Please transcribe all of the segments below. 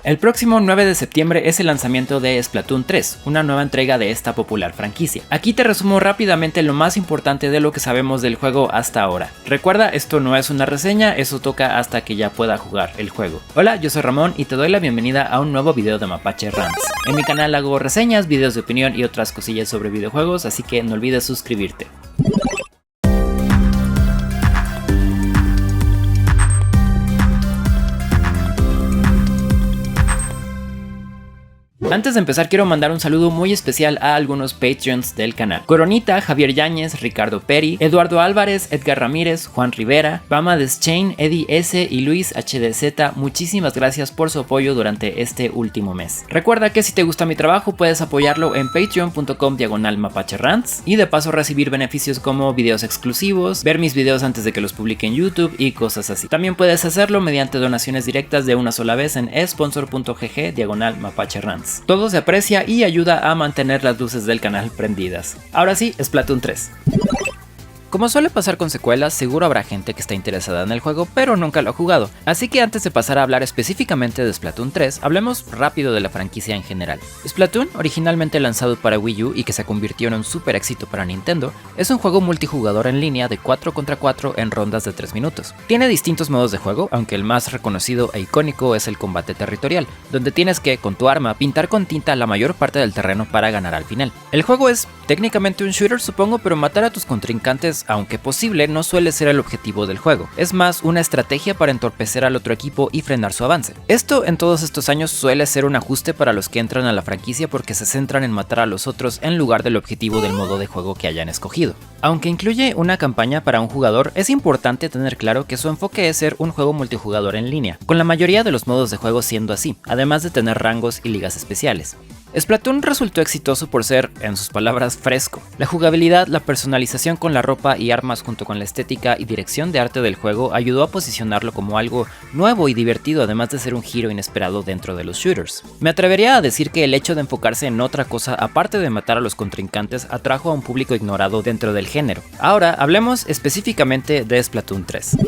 El próximo 9 de septiembre es el lanzamiento de Splatoon 3, una nueva entrega de esta popular franquicia. Aquí te resumo rápidamente lo más importante de lo que sabemos del juego hasta ahora. Recuerda, esto no es una reseña, eso toca hasta que ya pueda jugar el juego. Hola, yo soy Ramón y te doy la bienvenida a un nuevo video de Mapache Rants. En mi canal hago reseñas, videos de opinión y otras cosillas sobre videojuegos, así que no olvides suscribirte. Antes de empezar quiero mandar un saludo muy especial a algunos Patreons del canal. Coronita, Javier Yáñez, Ricardo Peri, Eduardo Álvarez, Edgar Ramírez, Juan Rivera, Bama Deschain, Eddie S y Luis HDZ. Muchísimas gracias por su apoyo durante este último mes. Recuerda que si te gusta mi trabajo puedes apoyarlo en patreon.com/mapacherants y de paso recibir beneficios como videos exclusivos, ver mis videos antes de que los publique en YouTube y cosas así. También puedes hacerlo mediante donaciones directas de una sola vez en sponsor.gg/mapacherants. Todo se aprecia y ayuda a mantener las luces del canal prendidas. Ahora sí, Splatoon 3. Como suele pasar con secuelas, seguro habrá gente que está interesada en el juego, pero nunca lo ha jugado. Así que antes de pasar a hablar específicamente de Splatoon 3, hablemos rápido de la franquicia en general. Splatoon, originalmente lanzado para Wii U y que se convirtió en un super éxito para Nintendo, es un juego multijugador en línea de 4 contra 4 en rondas de 3 minutos. Tiene distintos modos de juego, aunque el más reconocido e icónico es el combate territorial, donde tienes que, con tu arma, pintar con tinta la mayor parte del terreno para ganar al final. El juego es técnicamente un shooter, supongo, pero matar a tus contrincantes, aunque posible, no suele ser el objetivo del juego. Es más una estrategia para entorpecer al otro equipo y frenar su avance. Esto en todos estos años suele ser un ajuste para los que entran a la franquicia porque se centran en matar a los otros en lugar del objetivo del modo de juego que hayan escogido. Aunque incluye una campaña para un jugador, es importante tener claro que su enfoque es ser un juego multijugador en línea, con la mayoría de los modos de juego siendo así, además de tener rangos y ligas especiales. Splatoon resultó exitoso por ser, en sus palabras, fresco. La jugabilidad, la personalización con la ropa y armas junto con la estética y dirección de arte del juego ayudó a posicionarlo como algo nuevo y divertido, además de ser un giro inesperado dentro de los shooters. Me atrevería a decir que el hecho de enfocarse en otra cosa aparte de matar a los contrincantes atrajo a un público ignorado dentro del género. Ahora hablemos específicamente de Splatoon 3.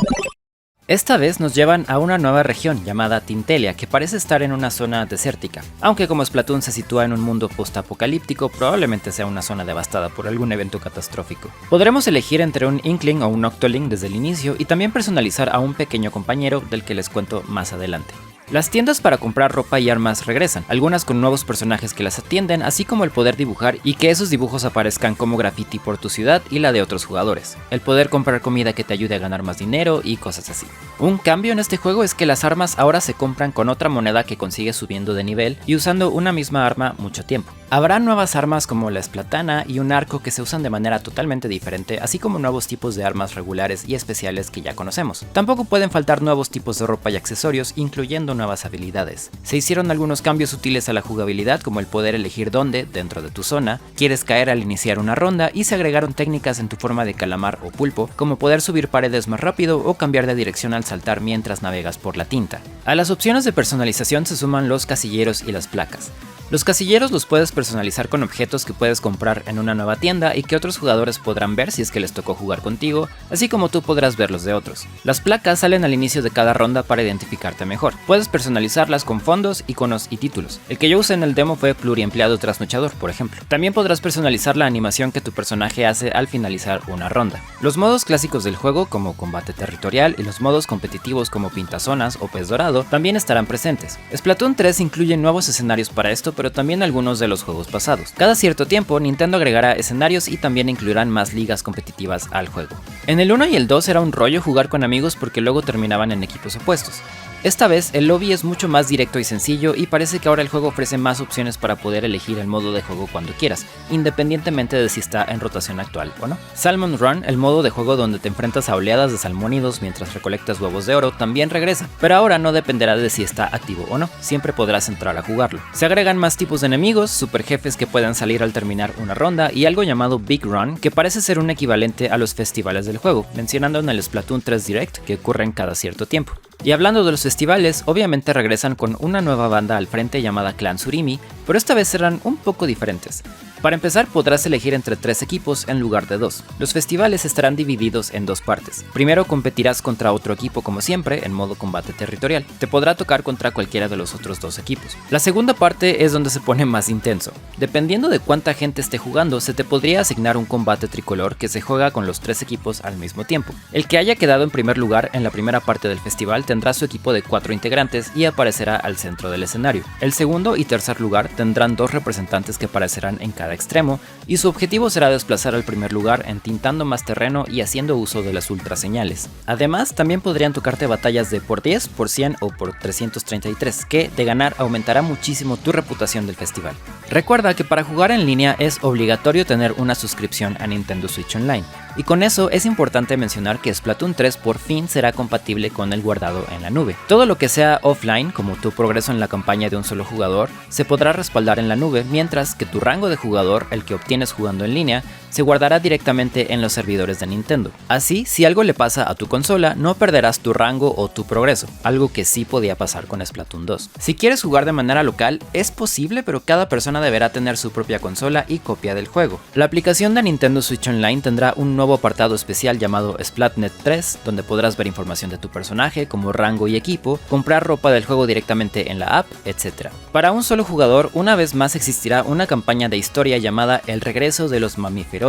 Esta vez nos llevan a una nueva región llamada Tintelia, que parece estar en una zona desértica, aunque como Splatoon se sitúa en un mundo postapocalíptico, probablemente sea una zona devastada por algún evento catastrófico. Podremos elegir entre un Inkling o un Octoling desde el inicio y también personalizar a un pequeño compañero del que les cuento más adelante. Las tiendas para comprar ropa y armas regresan, algunas con nuevos personajes que las atienden, así como el poder dibujar y que esos dibujos aparezcan como graffiti por tu ciudad y la de otros jugadores, el poder comprar comida que te ayude a ganar más dinero y cosas así. Un cambio en este juego es que las armas ahora se compran con otra moneda que consigues subiendo de nivel y usando una misma arma mucho tiempo. Habrá nuevas armas como la esplatana y un arco que se usan de manera totalmente diferente, así como nuevos tipos de armas regulares y especiales que ya conocemos. Tampoco pueden faltar nuevos tipos de ropa y accesorios, incluyendo nuevas habilidades. Se hicieron algunos cambios útiles a la jugabilidad, como el poder elegir dónde, dentro de tu zona, quieres caer al iniciar una ronda, y se agregaron técnicas en tu forma de calamar o pulpo, como poder subir paredes más rápido o cambiar de dirección al saltar mientras navegas por la tinta. A las opciones de personalización se suman los casilleros y las placas. Los casilleros los puedes personalizar con objetos que puedes comprar en una nueva tienda y que otros jugadores podrán ver si es que les tocó jugar contigo, así como tú podrás ver los de otros. Las placas salen al inicio de cada ronda para identificarte mejor. Puedes personalizarlas con fondos, iconos y títulos. El que yo usé en el demo fue pluriempleado trasnochador, por ejemplo. También podrás personalizar la animación que tu personaje hace al finalizar una ronda. Los modos clásicos del juego, como combate territorial, y los modos competitivos como pintazonas o pez dorado, también estarán presentes. Splatoon 3 incluye nuevos escenarios para esto, pero también algunos de los juegos pasados. Cada cierto tiempo, Nintendo agregará escenarios y también incluirán más ligas competitivas al juego. En el 1 y el 2 era un rollo jugar con amigos porque luego terminaban en equipos opuestos. Esta vez el lobby es mucho más directo y sencillo y parece que ahora el juego ofrece más opciones para poder elegir el modo de juego cuando quieras, independientemente de si está en rotación actual o no. Salmon Run, el modo de juego donde te enfrentas a oleadas de salmónidos mientras recolectas huevos de oro, también regresa, pero ahora no dependerá de si está activo o no, siempre podrás entrar a jugarlo. Se agregan más tipos de enemigos, super jefes que puedan salir al terminar una ronda y algo llamado Big Run, que parece ser un equivalente a los festivales del juego, mencionando en el Splatoon 3 Direct que ocurren cada cierto tiempo. Y hablando de los festivales, obviamente regresan con una nueva banda al frente llamada Clan Surimi, pero esta vez serán un poco diferentes. Para empezar, podrás elegir entre 3 equipos en lugar de 2. Los festivales estarán divididos en 2 partes. Primero competirás contra otro equipo como siempre, en modo combate territorial. Te podrá tocar contra cualquiera de los otros 2 equipos. La segunda parte es donde se pone más intenso. Dependiendo de cuánta gente esté jugando, se te podría asignar un combate tricolor que se juega con los 3 equipos al mismo tiempo. El que haya quedado en primer lugar en la primera parte del festival tendrá su equipo de 4 integrantes y aparecerá al centro del escenario. El segundo y tercer lugar tendrán 2 representantes que aparecerán en cada extremo, y su objetivo será desplazar al primer lugar entintando más terreno y haciendo uso de las ultraseñales. Además, también podrían tocarte batallas de por 10, por 100 o por 333, que de ganar aumentará muchísimo tu reputación del festival. Recuerda que para jugar en línea es obligatorio tener una suscripción a Nintendo Switch Online, y con eso es importante mencionar que Splatoon 3 por fin será compatible con el guardado en la nube. Todo lo que sea offline, como tu progreso en la campaña de un solo jugador, se podrá respaldar en la nube, mientras que tu rango de jugador, el que obtienes jugando en línea, se guardará directamente en los servidores de Nintendo. Así, si algo le pasa a tu consola, no perderás tu rango o tu progreso, algo que sí podía pasar con Splatoon 2. Si quieres jugar de manera local, es posible, pero cada persona deberá tener su propia consola y copia del juego. La aplicación de Nintendo Switch Online tendrá un nuevo apartado especial llamado Splatnet 3, donde podrás ver información de tu personaje, como rango y equipo, comprar ropa del juego directamente en la app, etc. Para un solo jugador, una vez más existirá una campaña de historia llamada El regreso de los mamíferoides.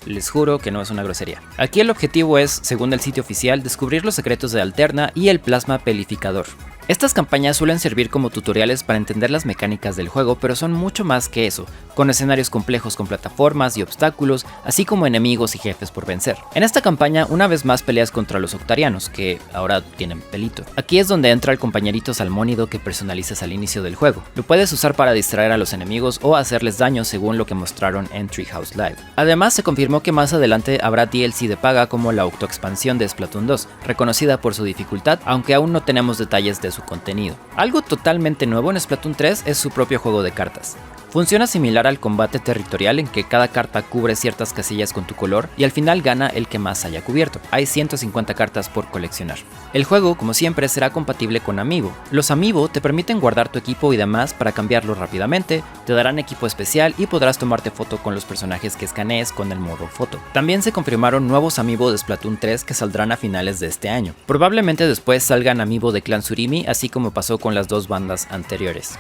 Les juro que no es una grosería. Aquí el objetivo es, según el sitio oficial, descubrir los secretos de Alterna y el plasma pelificador. Estas campañas suelen servir como tutoriales para entender las mecánicas del juego, pero son mucho más que eso, con escenarios complejos con plataformas y obstáculos, así como enemigos y jefes por vencer. En esta campaña, una vez más peleas contra los octarianos, que ahora tienen pelito. Aquí es donde entra el compañerito salmónido que personalizas al inicio del juego. Lo puedes usar para distraer a los enemigos o hacerles daño según lo que mostraron en Treehouse Live. Además, se confirmó que más adelante habrá DLC de paga como la autoexpansión de Splatoon 2, reconocida por su dificultad, aunque aún no tenemos detalles de su contenido. Algo totalmente nuevo en Splatoon 3 es su propio juego de cartas. Funciona similar al combate territorial en que cada carta cubre ciertas casillas con tu color y al final gana el que más haya cubierto. Hay 150 cartas por coleccionar. El juego, como siempre, será compatible con Amiibo. Los Amiibo te permiten guardar tu equipo y demás para cambiarlo rápidamente, te darán equipo especial y podrás tomarte foto con los personajes que escanees con el modo foto. También se confirmaron nuevos Amiibo de Splatoon 3 que saldrán a finales de este año. Probablemente después salgan Amiibo de Clan Surimi, así como pasó con las 2 bandas anteriores.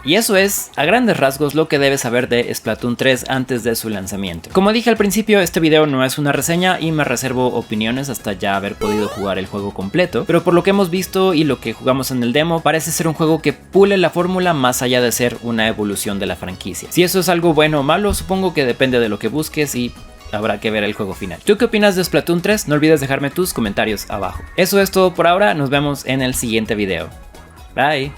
Y eso es, a grandes rasgos, lo que debes saber de Splatoon 3 antes de su lanzamiento. Como dije al principio, este video no es una reseña y me reservo opiniones hasta ya haber podido jugar el juego completo, pero por lo que hemos visto y lo que jugamos en el demo, parece ser un juego que pule la fórmula más allá de ser una evolución de la franquicia. Si eso es algo bueno o malo, supongo que depende de lo que busques y habrá que ver el juego final. ¿Tú qué opinas de Splatoon 3? No olvides dejarme tus comentarios abajo. Eso es todo por ahora, nos vemos en el siguiente video. Bye.